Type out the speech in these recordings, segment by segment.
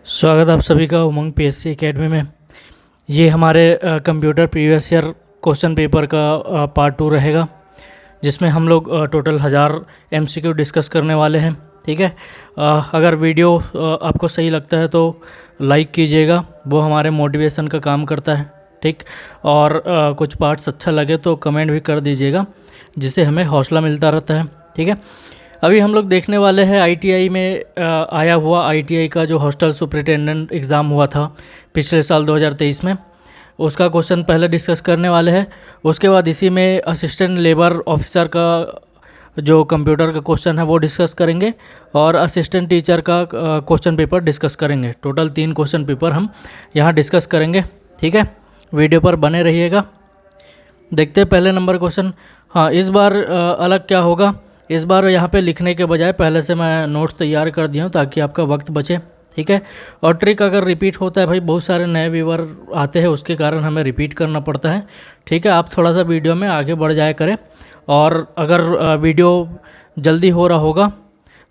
स्वागत है आप सभी का उमंग पीएससी एकेडमी में। ये हमारे computer previous year question paper का पार्ट 2 रहेगा, जिसमें हम लोग टोटल 1000 एमसीक्यू डिस्कस करने वाले हैं। ठीक है, अगर वीडियो आपको सही लगता है तो लाइक कीजिएगा, वो हमारे मोटिवेशन का काम करता है। ठीक, और कुछ पार्ट्स अच्छा लगे तो कमेंट भी कर दीजिएगा, जिससे हमें हौसला मिलता रहता है। ठीक है, अभी हम लोग देखने वाले हैं आईटीआई में आया हुआ आईटीआई का जो हॉस्टल सुपरिटेंडेंट एग्ज़ाम हुआ था पिछले साल 2023 में, उसका क्वेश्चन पहले डिस्कस करने वाले हैं। उसके बाद इसी में असिस्टेंट लेबर ऑफिसर का जो कंप्यूटर का क्वेश्चन है वो डिस्कस करेंगे, और असिस्टेंट टीचर का क्वेश्चन पेपर डिस्कस करेंगे। टोटल 3 क्वेश्चन पेपर हम यहाँ डिस्कस करेंगे। ठीक है, वीडियो पर बने रहिएगा। देखते हैं पहले नंबर क्वेश्चन। हाँ, इस बार अलग क्या होगा, इस बार यहाँ पे लिखने के बजाय पहले से मैं नोट्स तैयार कर दिया हूँ ताकि आपका वक्त बचे। ठीक है, और ट्रिक अगर रिपीट होता है भाई, बहुत सारे नए व्यूअर आते हैं, उसके कारण हमें रिपीट करना पड़ता है। ठीक है, आप थोड़ा सा वीडियो में आगे बढ़ जाया करें, और अगर वीडियो जल्दी हो रहा होगा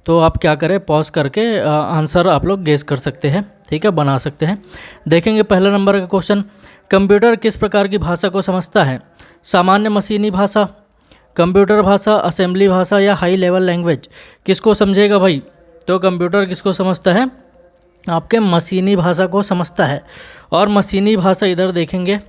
तो आप क्या करें, पॉज करके आंसर आप लोग गेस कर सकते हैं। ठीक है, बना सकते हैं। देखेंगे पहले नंबर का क्वेश्चन। कंप्यूटर किस प्रकार की भाषा को समझता है? सामान्य मशीनी भाषा, कंप्यूटर भाषा, असेंबली भाषा या हाई लेवल लैंग्वेज? किसको समझेगा भाई? तो कंप्यूटर किसको समझता है? आपके मशीनी भाषा को समझता है। और मशीनी भाषा इधर देखेंगे,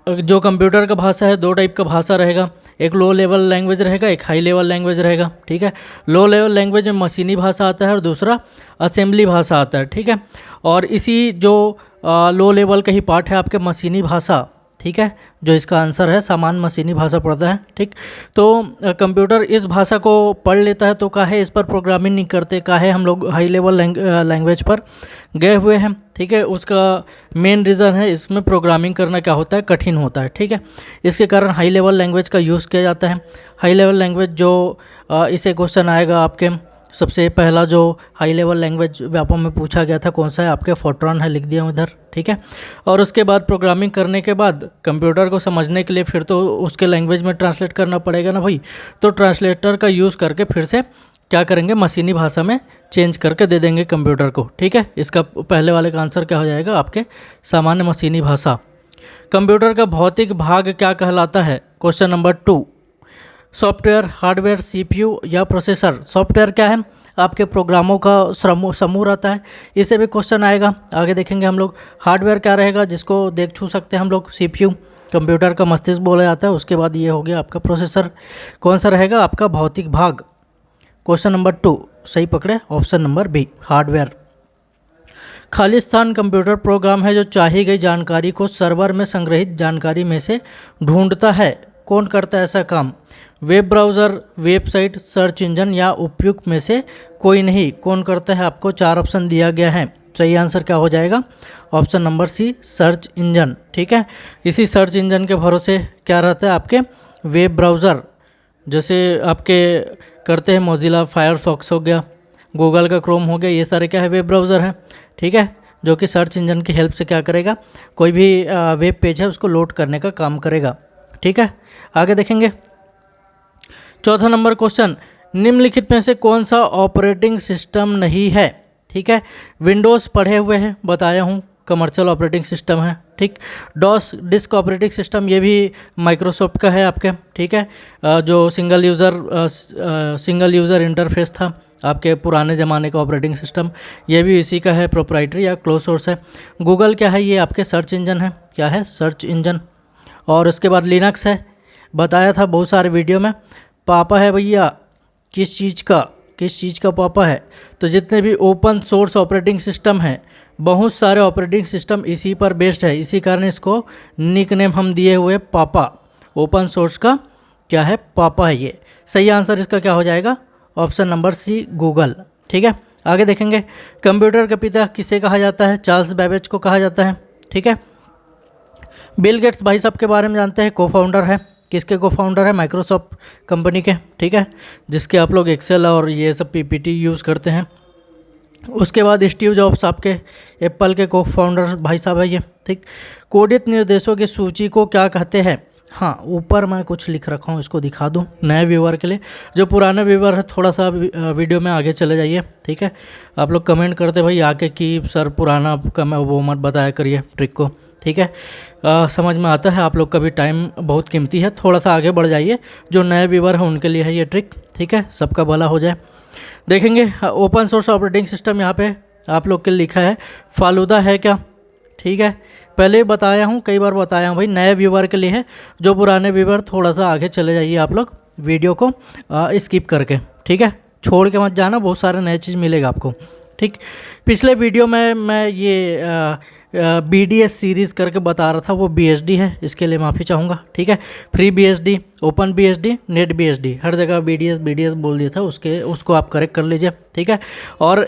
जो कंप्यूटर का भाषा है 2 टाइप का भाषा रहेगा, एक लो लेवल लैंग्वेज रहेगा, एक हाई लेवल लैंग्वेज रहेगा। ठीक है, लो लेवल लैंग्वेज में मशीनी भाषा आता है और दूसरा असेंबली भाषा आता है। ठीक है, और इसी जो लो लेवल का ही पार्ट है आपके मशीनी भाषा। ठीक है, जो इसका आंसर है सामान्य मशीनी भाषा पढ़ता है। ठीक, तो कंप्यूटर इस भाषा को पढ़ लेता है, तो काहे इस पर प्रोग्रामिंग नहीं करते, काहे हम लोग हाई लेवल लैंग्वेज पर गए हुए हैं। ठीक है, उसका मेन रीज़न है इसमें प्रोग्रामिंग करना क्या होता है, कठिन होता है। ठीक है, इसके कारण हाई लेवल लैंग्वेज का यूज़ किया जाता है। हाई लेवल लैंग्वेज जो इसे क्वेश्चन आएगा आपके, सबसे पहला जो हाई लेवल लैंग्वेज व्यापक में पूछा गया था कौन सा है, आपके फोर्ट्रॉन है, लिख दिया हूँ इधर। ठीक है, और उसके बाद प्रोग्रामिंग करने के बाद कंप्यूटर को समझने के लिए फिर तो उसके लैंग्वेज में ट्रांसलेट करना पड़ेगा ना भाई, तो ट्रांसलेटर का यूज़ करके फिर से क्या करेंगे, मशीनी भाषा में चेंज करके दे देंगे कंप्यूटर को। ठीक है, इसका पहले वाले का आंसर क्या हो जाएगा, आपके सामान्य मशीनी भाषा। कंप्यूटर का भौतिक भाग क्या कहलाता है? Question number 2। Software, hardware, CPU या प्रोसेसर? सॉफ्टवेयर क्या है, आपके प्रोग्रामों का समूह रहता है, इससे भी क्वेश्चन आएगा। आगे देखेंगे हम लोग। हार्डवेयर क्या रहेगा, जिसको देख छू सकते हैं हम लोग, सीपीयू, कंप्यूटर का मस्तिष्क बोला जाता है। उसके बाद ये हो गया आपका प्रोसेसर। कौन सा रहेगा आपका भौतिक भाग? क्वेश्चन नंबर 2 सही पकड़े, ऑप्शन नंबर बी, हार्डवेयर। खालिस्तान कंप्यूटर प्रोग्राम है जो चाही गई जानकारी को सर्वर में संग्रहित जानकारी में से ढूंढता है। कौन करता है ऐसा काम? Web browser, website, search engine या उपयुक्त में से कोई नहीं। कौन करता है? आपको 4 ऑप्शन दिया गया है। सही आंसर क्या हो जाएगा? Option number C, search engine. ठीक है, इसी सर्च इंजन के भरोसे क्या रहता है आपके, वेब ब्राउज़र, जैसे आपके करते हैं मोजिला फायरफॉक्स हो गया, गूगल का क्रोम हो गया, ये सारे क्या है, वेब ब्राउज़र है। ठीक है, जो कि सर्च इंजन की हेल्प से क्या करेगा, कोई भी वेब पेज है उसको लोड करने का काम करेगा। ठीक है, आगे देखेंगे। चौथा नंबर क्वेश्चन, निम्नलिखित में से कौन सा ऑपरेटिंग सिस्टम नहीं है? ठीक है, विंडोज़ पढ़े हुए हैं, बताया हूँ, कमर्शियल ऑपरेटिंग सिस्टम है। ठीक, डॉस डिस्क ऑपरेटिंग सिस्टम, ये भी माइक्रोसॉफ्ट का है आपके। ठीक है, जो सिंगल यूज़र इंटरफेस था आपके पुराने ज़माने का ऑपरेटिंग सिस्टम, ये भी इसी का है, प्रोप्राइटरी या क्लोज सोर्स है। गूगल क्या है, ये आपके सर्च इंजन है। क्या है? Search engine. और उसके बाद लिनक्स है, बताया था बहुत सारे वीडियो में। पापा है भैया किस चीज़ का पापा है? तो जितने भी ओपन सोर्स ऑपरेटिंग सिस्टम है, बहुत सारे ऑपरेटिंग सिस्टम इसी पर बेस्ड है, इसी कारण इसको निक नेम हम दिए हुए पापा। ओपन सोर्स का क्या है, पापा है ये। सही आंसर इसका क्या हो जाएगा? Option number C, Google. ठीक है, आगे देखेंगे। कंप्यूटर का पिता किसे कहा जाता है? चार्ल्स बेबेज को कहा जाता है। ठीक है, बिल गेट्स भाई साहब के बारे में जानते हैं, को फाउंडर है। किसके को फाउंडर है? माइक्रोसॉफ्ट कंपनी के। ठीक है, जिसके आप लोग एक्सेल और ये सब पीपीटी यूज़ करते हैं। उसके बाद स्टीव जॉब्स आपके एप्पल के को फाउंडर भाई साहब है ये। ठीक, कोडित निर्देशों की सूची को क्या कहते हैं? हाँ, ऊपर मैं कुछ लिख रखा हूँ, इसको दिखा दूँ नए व्यूअर के लिए। जो पुराने व्यूअर है थोड़ा सा वीडियो में आगे चले जाइए, ठीक है। आप लोग कमेंट करते भाई आके कि सर पुराना का मैं वो मत बताया करिए ट्रिक को, ठीक है। समझ में आता है, आप लोग का भी टाइम बहुत कीमती है, थोड़ा सा आगे बढ़ जाइए। जो नए व्यूअर हैं उनके लिए है ये ट्रिक, ठीक है। सबका भला हो जाए। देखेंगे ओपन सोर्स ऑपरेटिंग सिस्टम यहाँ पे आप लोग के लिए लिखा है फालूदा है क्या, ठीक है। पहले बताया हूँ, कई बार बताया हूँ भाई, नए व्यूवर के लिए है। जो पुराने व्यूवर थोड़ा सा आगे चले जाइए आप लोग वीडियो को स्किप करके, ठीक है। छोड़ के मत जाना, बहुत सारे नए चीज़ मिलेगा आपको, ठीक। पिछले वीडियो में मैं ये BDS सीरीज़ करके बता रहा था, वो BSD है, इसके लिए माफ़ी चाहूँगा, ठीक है। Free BSD, open BSD, net BSD, हर जगह BDS बोल दिया था, उसको आप करेक्ट कर लीजिए, ठीक है। और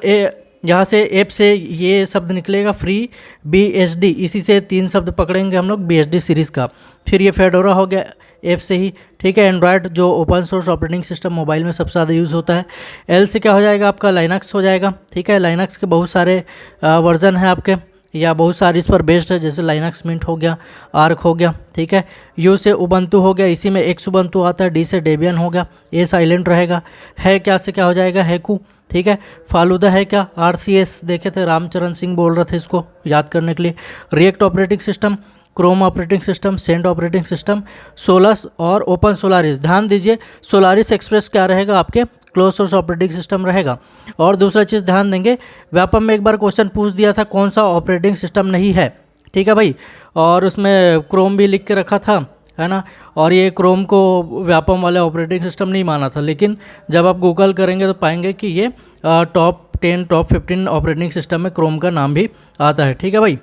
यहाँ से ऐप से ये शब्द निकलेगा फ्री BSD, इसी से 3 शब्द पकड़ेंगे हम लोग BSD सीरीज़ का। फिर ये फेडोरा हो गया ऐप से ही, ठीक है। एंड्रॉयड जो open source operating system mobile में सबसे ज़्यादा यूज़ होता है। L से क्या हो जाएगा आपका, लाइनक्स हो जाएगा, ठीक है। लाइनक्स के बहुत सारे वर्जन हैं आपके, या बहुत सारी इस पर बेस्ड है, जैसे लाइनक्स मिंट हो गया, आर्क हो गया, ठीक है। U से उबंटू हो गया, इसी में एक्स उबंटू आता है। D से डेबियन हो गया, A साइलेंट रहेगा। है क्या से क्या हो जाएगा, हैकू, ठीक है। फालूदा है क्या, RCS देखे थे, रामचरण सिंह बोल रहे थे इसको याद करने के लिए। React operating system, Chrome operating system, Cent operating system, Solus और ओपन सोलारिस। ध्यान दीजिए, सोलारिस एक्सप्रेस क्या रहेगा आपके, क्लोज सोर्स ऑपरेटिंग सिस्टम रहेगा। और दूसरा चीज़ ध्यान देंगे, व्यापम में एक बार क्वेश्चन पूछ दिया था कौन सा ऑपरेटिंग सिस्टम नहीं है, ठीक है भाई। और उसमें क्रोम भी लिख के रखा था, है ना। और ये क्रोम को व्यापम वाले ऑपरेटिंग सिस्टम नहीं माना था, लेकिन जब आप गूगल करेंगे तो पाएंगे कि ये टॉप 10 टॉप 15 ऑपरेटिंग सिस्टम में क्रोम का नाम भी आता है, ठीक है भाई।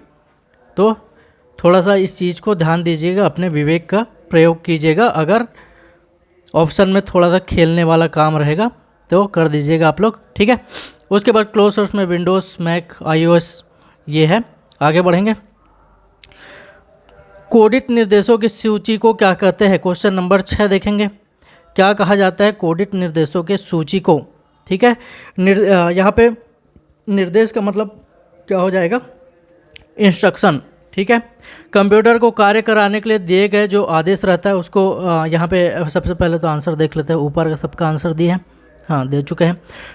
तो थोड़ा सा इस चीज़ को ध्यान दीजिएगा, अपने विवेक का प्रयोग कीजिएगा। अगर ऑप्शन में थोड़ा सा खेलने वाला काम रहेगा तो कर दीजिएगा आप लोग, ठीक है। उसके बाद क्लोज सोर्स में विंडोज़, मैक, iOS ये है। आगे बढ़ेंगे, कोडित निर्देशों की सूची को क्या कहते हैं, क्वेश्चन नंबर 6 देखेंगे। क्या कहा जाता है कोडित निर्देशों के सूची को, ठीक है। यहाँ पे निर्देश का मतलब क्या हो जाएगा, इंस्ट्रक्शन, ठीक है। कंप्यूटर को कार्य कराने के लिए दिए गए जो आदेश रहता है उसको यहाँ पे सबसे पहले तो आंसर देख लेते हैं। ऊपर का सबका आंसर दिए हैं, हाँ दे चुके हैं।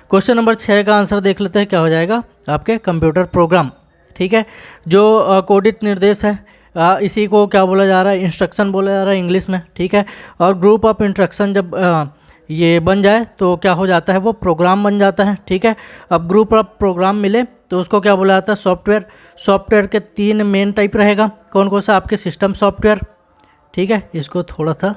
क्वेश्चन नंबर 6 का आंसर देख लेते हैं, क्या हो जाएगा आपके कंप्यूटर प्रोग्राम, ठीक है। जो कोडित निर्देश है इसी को क्या बोला जा रहा है, इंस्ट्रक्शन बोला जा रहा है इंग्लिश में, ठीक है। और ग्रुप ऑफ इंस्ट्रक्शन जब ये बन जाए तो क्या हो जाता है, वो प्रोग्राम बन जाता है, ठीक है। अब ग्रुप ऑफ प्रोग्राम मिले तो उसको क्या बोला जाता है, सॉफ्टवेयर। सॉफ्टवेयर के 3 मेन टाइप रहेगा, कौन कौन सा, आपके सिस्टम सॉफ्टवेयर, ठीक है। इसको थोड़ा सा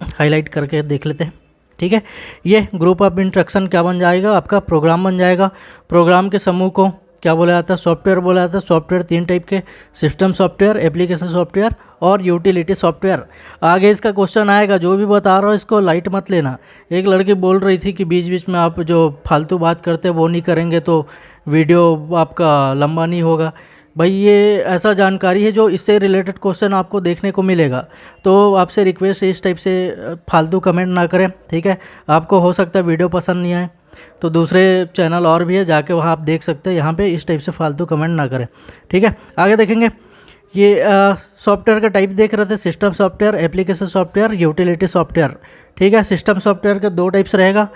हाईलाइट करके देख लेते हैं, ठीक है। ये ग्रुप ऑफ इंस्ट्रक्शन क्या बन जाएगा, आपका प्रोग्राम बन जाएगा। प्रोग्राम के समूह को क्या बोला जाता है, सॉफ्टवेयर बोला जाता है। सॉफ्टवेयर 3 टाइप के, सिस्टम सॉफ्टवेयर, एप्लीकेशन सॉफ्टवेयर और यूटिलिटी सॉफ्टवेयर। आगे इसका क्वेश्चन आएगा, जो भी बता रहा हूँ इसको लाइट मत लेना। एक लड़की बोल रही थी कि बीच बीच में आप जो फालतू बात करते हैं वो नहीं करेंगे तो वीडियो आपका लंबा नहीं होगा। भाई ये ऐसा जानकारी है जो इससे रिलेटेड क्वेश्चन आपको देखने को मिलेगा, तो आपसे रिक्वेस्ट है इस टाइप से फालतू कमेंट ना करें, ठीक है। आपको हो सकता है वीडियो पसंद नहीं आए तो दूसरे चैनल और भी है, जाके वहाँ आप देख सकते हैं। यहाँ पे इस टाइप से फालतू कमेंट ना करें, ठीक है। आगे देखेंगे, ये सॉफ्टवेयर का टाइप देख रहे थे, system software, application software, utility software, ठीक है। सिस्टम सॉफ्टवेयर के 2 टाइप्स रहेगा,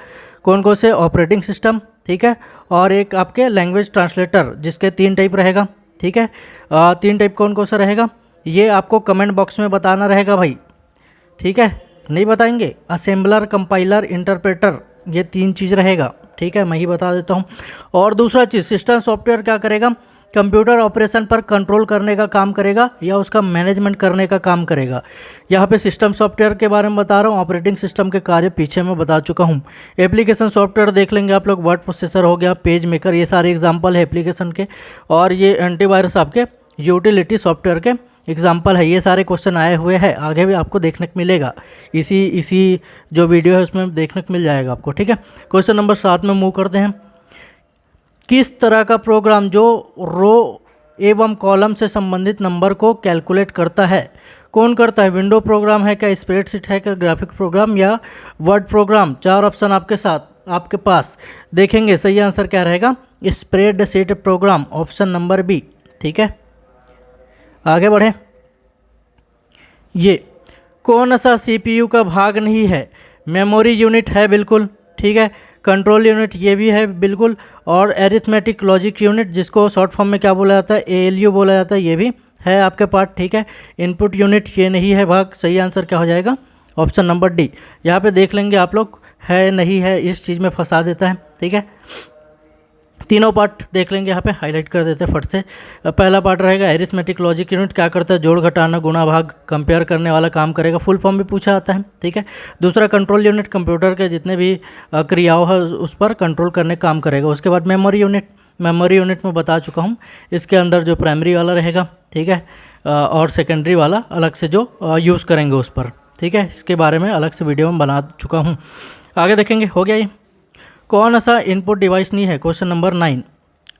कौन कौन से, ऑपरेटिंग सिस्टम, ठीक है। और एक आपके लैंग्वेज ट्रांसलेटर, जिसके 3 टाइप रहेगा, ठीक है। 3 टाइप कौन कौन सा रहेगा ये आपको कमेंट बॉक्स में बताना रहेगा भाई, ठीक है। नहीं बताएंगे, असेंबलर, कंपाइलर, इंटरप्रेटर, ये 3 चीज़ रहेगा, ठीक है। मैं ही बता देता हूँ। और दूसरा चीज़, सिस्टम सॉफ्टवेयर क्या करेगा, कंप्यूटर ऑपरेशन पर कंट्रोल करने का काम करेगा या उसका मैनेजमेंट करने का काम करेगा। यहाँ पे सिस्टम सॉफ्टवेयर के बारे में बता रहा हूँ, ऑपरेटिंग सिस्टम के कार्य पीछे मैं बता चुका हूँ। एप्लीकेशन सॉफ्टवेयर देख लेंगे आप लोग, वर्ड प्रोसेसर हो गया, पेज मेकर, ये सारे एग्जाम्पल है एप्लीकेशन के। और ये एंटीवायरस आपके यूटिलिटी सॉफ्टवेयर के एग्जाम्पल है। ये सारे क्वेश्चन आए हुए हैं, आगे भी आपको देखने को मिलेगा, इसी जो वीडियो है उसमें देखने को मिल जाएगा आपको, ठीक है। क्वेश्चन नंबर 7 में मूव करते हैं। किस तरह का प्रोग्राम जो रो एवं कॉलम से संबंधित नंबर को कैलकुलेट करता है, कौन करता है, विंडो प्रोग्राम है क्या, स्प्रेडशीट है क्या, ग्राफिक प्रोग्राम या वर्ड प्रोग्राम। 4 ऑप्शन आपके साथ आपके पास देखेंगे, सही आंसर क्या रहेगा, spreadsheet program, option number B, ठीक है। आगे बढ़ें, ये कौन सा CPU का भाग नहीं है? मेमोरी यूनिट है बिल्कुल, ठीक है। कंट्रोल यूनिट ये भी है बिल्कुल, और एरिथमेटिक लॉजिक यूनिट जिसको शॉर्ट फॉर्म में क्या बोला जाता है, ALU बोला जाता है, ये भी है आपके पार्ट, ठीक है। इनपुट यूनिट ये नहीं है भाग। सही आंसर क्या हो जाएगा? Option number D. यहाँ पे देख लेंगे आप लोग, है नहीं है इस चीज़ में फंसा देता है, ठीक है। तीनों पार्ट देख लेंगे, यहाँ पे हाईलाइट कर देते हैं फट से। पहला पार्ट रहेगा एरिथमेटिक लॉजिक यूनिट, क्या करता है? जोड़ घटाना गुणा भाग कंपेयर करने वाला काम करेगा, फुल फॉर्म भी पूछा जाता है, ठीक है। दूसरा कंट्रोल यूनिट, कंप्यूटर के जितने भी क्रियाओं है उस पर कंट्रोल करने काम करेगा। उसके बाद मेमोरी यूनिट, मेमोरी यूनिट में बता चुका हूँ, इसके अंदर जो प्राइमरी वाला रहेगा, ठीक है, और सेकेंडरी वाला अलग से जो यूज़ करेंगे उस पर, ठीक है। इसके बारे में अलग से वीडियो में बना चुका हूँ। आगे देखेंगे, हो गया ये। कौन सा इनपुट डिवाइस नहीं है? क्वेश्चन नंबर 9,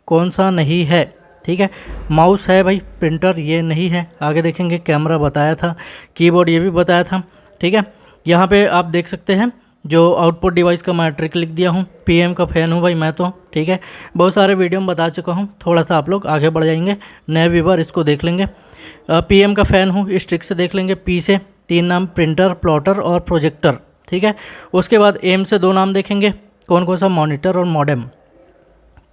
कौन सा नहीं है? ठीक है, माउस है भाई, प्रिंटर ये नहीं है। आगे देखेंगे, कैमरा बताया था, कीबोर्ड ये भी बताया था, ठीक है। यहाँ पे आप देख सकते हैं जो आउटपुट डिवाइस का मैं ट्रिक लिख दिया हूँ। PM का फ़ैन हूँ भाई मैं तो, ठीक है। बहुत सारे वीडियो में बता चुका हूँ, थोड़ा सा आप लोग आगे बढ़ जाएंगे, नए व्यूवर इसको देख लेंगे। PM का फ़ैन हूँ, इस ट्रिक से देख लेंगे। P से 3 नाम, प्रिंटर, प्लॉटर और प्रोजेक्टर, ठीक है। उसके बाद M से 2 नाम देखेंगे, कौन कौन सा? मॉनिटर और मॉडेम।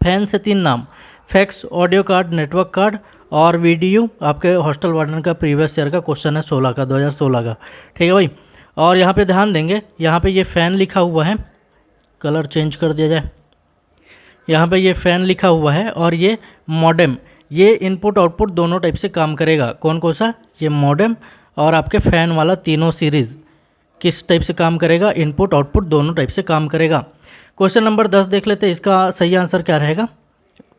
फैन से 3 नाम, fax, audio card, network card और VDU। आपके हॉस्टल वार्डन का प्रीवियस ईयर का क्वेश्चन है 16 का, 2016 का, ठीक है भाई। और यहाँ पे ध्यान देंगे, यहाँ पे ये फ़ैन लिखा हुआ है, कलर चेंज कर दिया जाए, यहाँ पे ये फ़ैन लिखा हुआ है, और ये मॉडेम, ये इनपुट आउटपुट दोनों टाइप से काम करेगा। कौन कौन सा? ये मॉडेम और आपके फ़ैन वाला, तीनों सीरीज़ किस टाइप से काम करेगा? इनपुट आउटपुट दोनों टाइप से काम करेगा। क्वेश्चन नंबर 10 देख लेते हैं, इसका सही आंसर क्या रहेगा?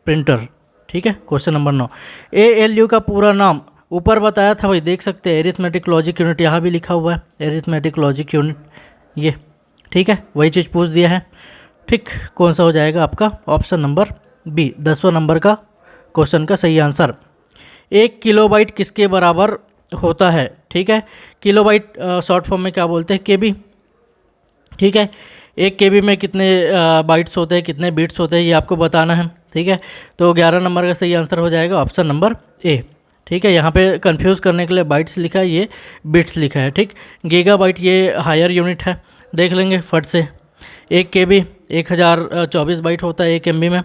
प्रिंटर, ठीक है। क्वेश्चन नंबर 9, ALU का पूरा नाम ऊपर बताया था भाई, देख सकते हैं, एरिथमेटिक लॉजिक यूनिट, यहाँ भी लिखा हुआ है एरिथमेटिक लॉजिक यूनिट, ये, ठीक है, वही चीज़ पूछ दिया है, ठीक। कौन सा हो जाएगा आपका? ऑप्शन नंबर बी, 10वां नंबर का क्वेश्चन का सही आंसर। 1 किलोबाइट किसके बराबर होता है? ठीक है, किलोबाइट शॉर्ट फॉर्म में क्या बोलते हैं? KB, ठीक है। 1 KB में कितने बाइट्स होते हैं, कितने बिट्स होते हैं, ये आपको बताना है, ठीक है। तो 11 नंबर का सही आंसर हो जाएगा ऑप्शन नंबर A, ठीक है। यहाँ पे कंफ्यूज करने के लिए बाइट्स लिखा है, ये बिट्स लिखा है, ठीक। गीगाबाइट ये हायर यूनिट है, देख लेंगे फट से। 1 KB 1024 बाइट होता है, 1 MB में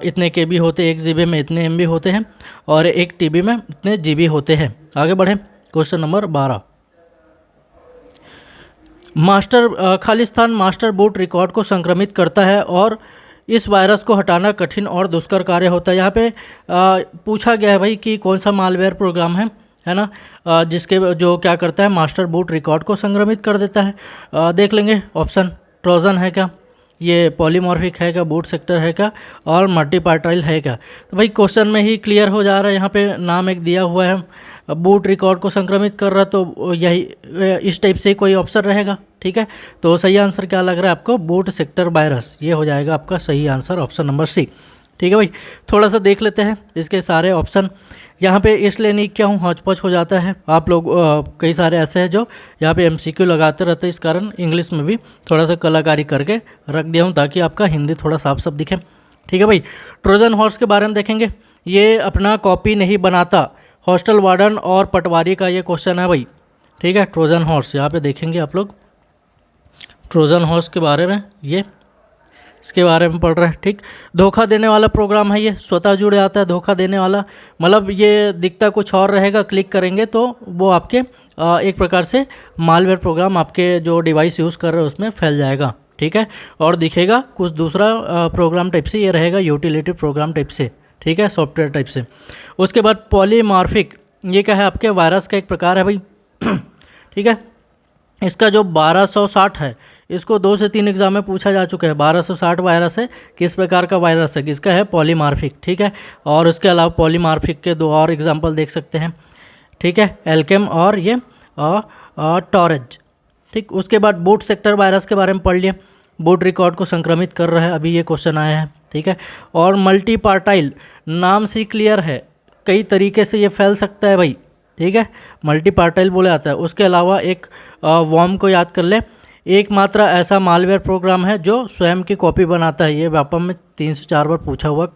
इतने KB होते हैं, 1 GB में इतने MB होते हैं, और 1 TB में इतने GB होते हैं। आगे बढ़े, question number 12, Khalistan master boot record को संक्रमित करता है और इस वायरस को हटाना कठिन और दुष्कर कार्य होता है। यहाँ पे पूछा गया है भाई कि कौन सा मालवेयर प्रोग्राम है ना, जिसके जो क्या करता है, मास्टर बूट रिकॉर्ड को संक्रमित कर देता है। देख लेंगे ऑप्शन, ट्रोजन है क्या, ये पॉलीमॉर्फिक है क्या, बूट सेक्टर है क्या, और मल्टीपार्टाइल है क्या। तो भाई क्वेश्चन में ही क्लियर हो जा रहा है, यहाँ पे नाम एक दिया हुआ है, बूट रिकॉर्ड को संक्रमित कर रहा है, तो यही इस टाइप से कोई ऑप्शन रहेगा, ठीक है। तो सही आंसर क्या लग रहा है आपको? बूट सेक्टर वायरस, ये हो जाएगा आपका सही आंसर ऑप्शन नंबर C, ठीक है भाई। थोड़ा सा देख लेते हैं इसके सारे ऑप्शन, यहाँ पे इसलिए नहीं क्या हूँ, हौच पौच हो जाता है आप लोग, कई सारे ऐसे हैं जो यहाँ पे MCQ लगाते रहते हैं, इस कारण इंग्लिश में भी थोड़ा सा कलाकारी करके रख दिया हूँ ताकि आपका हिंदी थोड़ा साफ साफ दिखे, ठीक है भाई। ट्रोजन हॉर्स के बारे में देखेंगे, ये अपना कॉपी नहीं बनाता, हॉस्टल वार्डन और पटवारी का ये क्वेश्चन है भाई, ठीक है। ट्रोजन हॉर्स यहाँ पे देखेंगे आप लोग, ट्रोजन हॉर्स के बारे में, ये इसके बारे में पढ़ रहे हैं, ठीक। धोखा देने वाला प्रोग्राम है, ये स्वतः जुड़ जाता है, धोखा देने वाला मतलब ये दिखता कुछ और रहेगा, क्लिक करेंगे तो वो आपके एक प्रकार से मालवेयर प्रोग्राम आपके जो डिवाइस यूज़ कर रहे हैं उसमें फैल जाएगा, ठीक है, और दिखेगा कुछ दूसरा प्रोग्राम टाइप से, ये रहेगा यूटिलिटी प्रोग्राम टाइप से, ठीक है, सॉफ्टवेयर टाइप से। उसके बाद पॉलीमॉर्फिक, ये क्या है? आपके वायरस का एक प्रकार है भाई, ठीक है। इसका जो 1260 है, इसको 2 से 3 एग्जाम में पूछा जा चुका है। 1260 वायरस है, किस प्रकार का वायरस है? किसका है? पॉलीमॉर्फिक, ठीक है। और उसके अलावा पॉलीमॉर्फिक के 2 और एग्जाम्पल देख सकते हैं, ठीक है, एल्केम और ये टॉरेज, ठीक। उसके बाद बूट सेक्टर वायरस के बारे में पढ़ लिए, बूट रिकॉर्ड को संक्रमित कर रहा है, अभी ये क्वेश्चन आया है, ठीक है। और मल्टीपार्टाइल, नाम से क्लियर है, कई तरीके से ये फैल सकता है भाई, ठीक है, मल्टीपार्टाइल बोला जाता है। उसके अलावा एक वॉर्म को याद कर ले, एकमात्र ऐसा मालवेयर प्रोग्राम है जो स्वयं की कॉपी बनाता है, ये व्यापम में 3 से 4 बार पूछा हुआ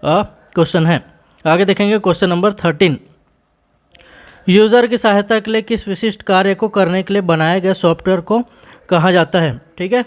क्वेश्चन है। आगे देखेंगे क्वेश्चन नंबर 13, यूज़र की सहायता के लिए किस विशिष्ट कार्य को करने के लिए बनाए गए सॉफ्टवेयर को कहा जाता है। ठीक है,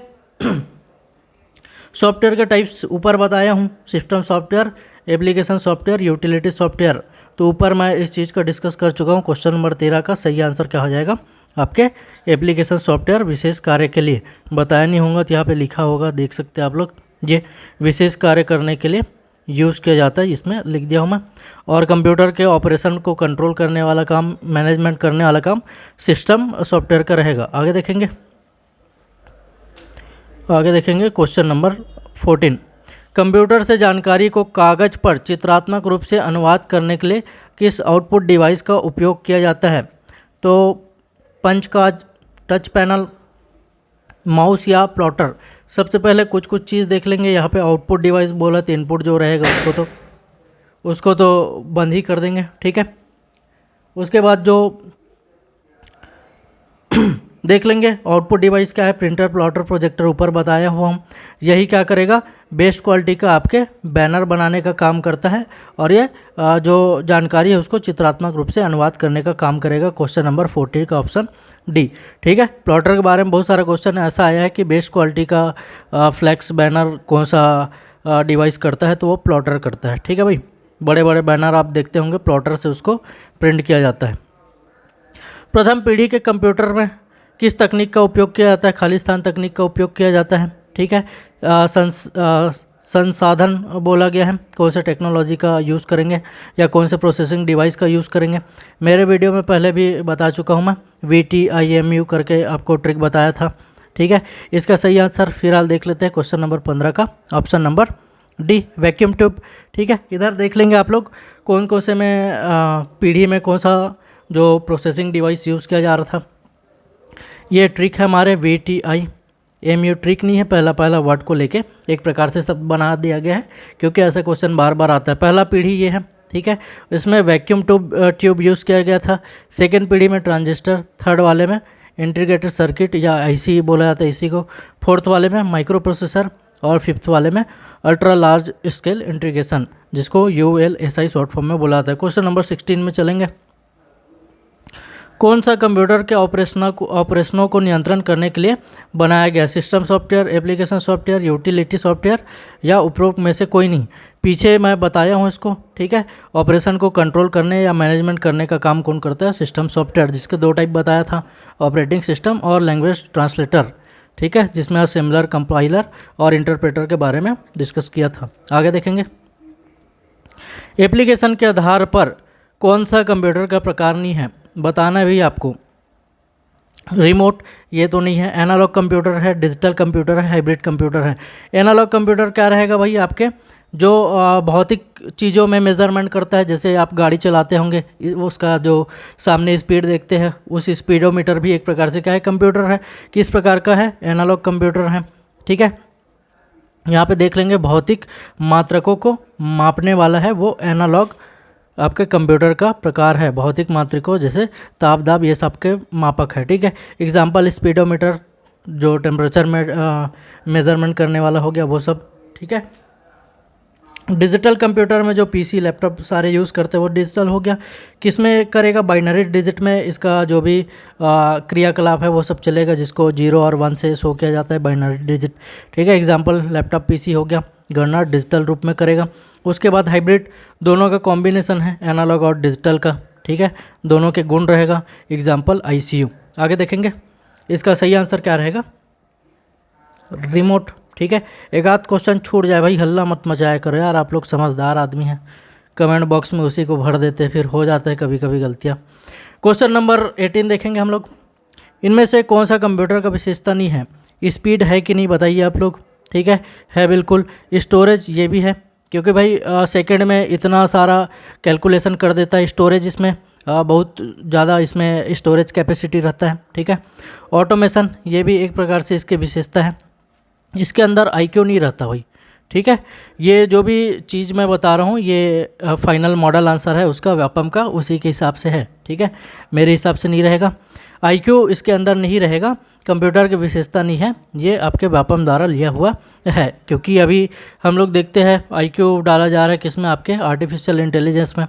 सॉफ्टवेयर के टाइप्स ऊपर बताया हूँ, system software, application software, utility software. तो ऊपर मैं इस चीज़ को डिस्कस कर चुका हूँ। क्वेश्चन नंबर 13 का सही आंसर क्या हो जाएगा आपके एप्लीकेशन सॉफ्टवेयर विशेष कार्य के लिए। बताया नहीं होगा तो यहाँ पे लिखा होगा, देख सकते हैं आप लोग, ये विशेष कार्य करने के लिए यूज़ किया जाता है, इसमें लिख दिया हूँ मैं। और कंप्यूटर के ऑपरेशन को कंट्रोल करने वाला काम, मैनेजमेंट करने वाला काम सिस्टम सॉफ्टवेयर का रहेगा। आगे देखेंगे क्वेश्चन नंबर 14। कंप्यूटर से जानकारी को कागज़ पर चित्रात्मक रूप से अनुवाद करने के लिए किस आउटपुट डिवाइस का उपयोग किया जाता है। तो punch card, touch panel, mouse या प्लॉटर। सबसे पहले कुछ चीज़ देख लेंगे। यहाँ पे आउटपुट डिवाइस बोला तो इनपुट जो रहेगा उसको तो बंद ही कर देंगे। ठीक है, उसके बाद जो देख लेंगे आउटपुट डिवाइस क्या है, प्रिंटर, प्लॉटर, प्रोजेक्टर ऊपर बताया हुआ हम। यही क्या करेगा, बेस्ट क्वालिटी का आपके बैनर बनाने का काम करता है और ये जो जानकारी है उसको चित्रात्मक रूप से अनुवाद करने का काम करेगा। क्वेश्चन नंबर 14 का ऑप्शन डी। ठीक है, प्लॉटर के बारे में बहुत सारा क्वेश्चन ऐसा आया है कि बेस्ट क्वालिटी का फ्लैक्स बैनर कौन सा डिवाइस करता है, तो वो प्लॉटर करता है। ठीक है भाई, बड़े बड़े बैनर आप देखते होंगे प्लॉटर से उसको प्रिंट किया जाता है। प्रथम पीढ़ी के कंप्यूटर में किस तकनीक का उपयोग किया जाता है, खालिस्तान तकनीक का उपयोग किया जाता है। ठीक है, संसाधन बोला गया है, कौन से टेक्नोलॉजी का यूज़ करेंगे या कौन से प्रोसेसिंग डिवाइस का यूज़ करेंगे। मेरे वीडियो में पहले भी बता चुका हूँ मैं, VTIMU करके आपको ट्रिक बताया था। ठीक है, इसका सही आंसर फिलहाल देख लेते हैं क्वेश्चन नंबर 15 का option number D, vacuum tube. ठीक है, इधर देख लेंगे आप लोग कौन से में पीढ़ी में कौन सा जो प्रोसेसिंग डिवाइस यूज़ किया जा रहा था। ये ट्रिक है हमारे VTIMU ट्रिक नहीं है, पहला वर्ड को लेके एक प्रकार से सब बना दिया गया है क्योंकि ऐसा क्वेश्चन बार बार आता है। पहला पीढ़ी ये है। ठीक है, इसमें वैक्यूम ट्यूब यूज़ किया गया था। सेकेंड पीढ़ी में ट्रांजिस्टर, थर्ड वाले में इंटीग्रेटेड सर्किट या IC बोला जाता है इसी को, फोर्थ वाले में माइक्रो प्रोसेसर और फिफ्थ वाले में अल्ट्रा लार्ज स्केल इंटीग्रेशन, जिसको ULSI शॉर्ट फॉर्म में बोला जाता है। क्वेश्चन नंबर 16 में चलेंगे। कौन सा कंप्यूटर के ऑपरेशनों को नियंत्रण करने के लिए बनाया गया, system software, application software, utility software या उपरोक्त में से कोई नहीं। पीछे मैं बताया हूँ इसको। ठीक है, ऑपरेशन को कंट्रोल करने या मैनेजमेंट करने का काम कौन करता है, सिस्टम सॉफ्टवेयर, जिसके दो टाइप बताया था, ऑपरेटिंग सिस्टम और लैंग्वेज ट्रांसलेटर। ठीक है, जिसमें असेंबलर, कंपाइलर और इंटरप्रेटर के बारे में डिस्कस किया था। आगे देखेंगे, एप्लीकेशन के आधार पर कौन सा कंप्यूटर का प्रकार नहीं है, बताना है भी आपको। रिमोट ये तो नहीं है, एनालॉग कंप्यूटर है, डिजिटल कंप्यूटर है, हाइब्रिड कंप्यूटर है। एनालॉग कंप्यूटर क्या रहेगा भाई, आपके जो भौतिक चीज़ों में मेज़रमेंट करता है, जैसे आप गाड़ी चलाते होंगे उसका जो सामने स्पीड देखते हैं, उस स्पीडोमीटर भी एक प्रकार से क्या है, कंप्यूटर है। किस प्रकार का है, एनालॉग कंप्यूटर है। ठीक है, यहाँ पे देख लेंगे भौतिक मात्रकों को मापने वाला है वो एनालॉग आपके कंप्यूटर का प्रकार है। भौतिक मात्रकों जैसे ताप, दाब, ये सब के मापक है। ठीक है, एग्जाम्पल स्पीडोमीटर जो टेम्परेचर में मेज़रमेंट करने वाला हो गया वो सब। ठीक है, डिजिटल कंप्यूटर में जो PC, लैपटॉप सारे यूज़ करते हैं वो डिजिटल हो गया। किस में करेगा, बाइनरी डिजिट में इसका जो भी क्रियाकलाप है वो सब चलेगा, जिसको 0 और 1 से शो किया जाता है, बाइनरी डिजिट। ठीक है, एग्जांपल लैपटॉप PC हो गया, गणना डिजिटल रूप में करेगा। उसके बाद हाइब्रिड, दोनों का कॉम्बिनेशन है एनालॉग और डिजिटल का। ठीक है, दोनों के गुण रहेगा, एग्जाम्पल ICU। आगे देखेंगे, इसका सही आंसर क्या रहेगा, रिमोट। ठीक है, एक आध क्वेश्चन छूट जाए भाई, हल्ला मत मचाया करो यार, आप लोग समझदार आदमी हैं, कमेंट बॉक्स में उसी को भर देते, फिर हो जाता है कभी कभी गलतियाँ। क्वेश्चन नंबर 18 देखेंगे हम लोग। इनमें से कौन सा कंप्यूटर का विशेषता नहीं है, स्पीड है कि नहीं बताइए आप लोग। ठीक है बिल्कुल। स्टोरेज ये भी है, क्योंकि भाई सेकंड में इतना सारा कैलकुलेशन कर देता है, स्टोरेज इसमें बहुत ज़्यादा इसमें स्टोरेज कैपेसिटी रहता है। ठीक है, ऑटोमेशन ये भी एक प्रकार से इसकी विशेषता है, इसके अंदर IQ नहीं रहता भाई। ठीक है, ये जो भी चीज़ मैं बता रहा हूँ ये फाइनल मॉडल आंसर है उसका, व्यापम का, उसी के हिसाब से है। ठीक है, मेरे हिसाब से नहीं रहेगा, IQ इसके अंदर नहीं रहेगा, कंप्यूटर की विशेषता नहीं है, ये आपके व्यापम द्वारा लिया हुआ है। क्योंकि अभी हम लोग देखते हैं IQ डाला जा रहा है किस में, आपके आर्टिफिशियल इंटेलिजेंस में।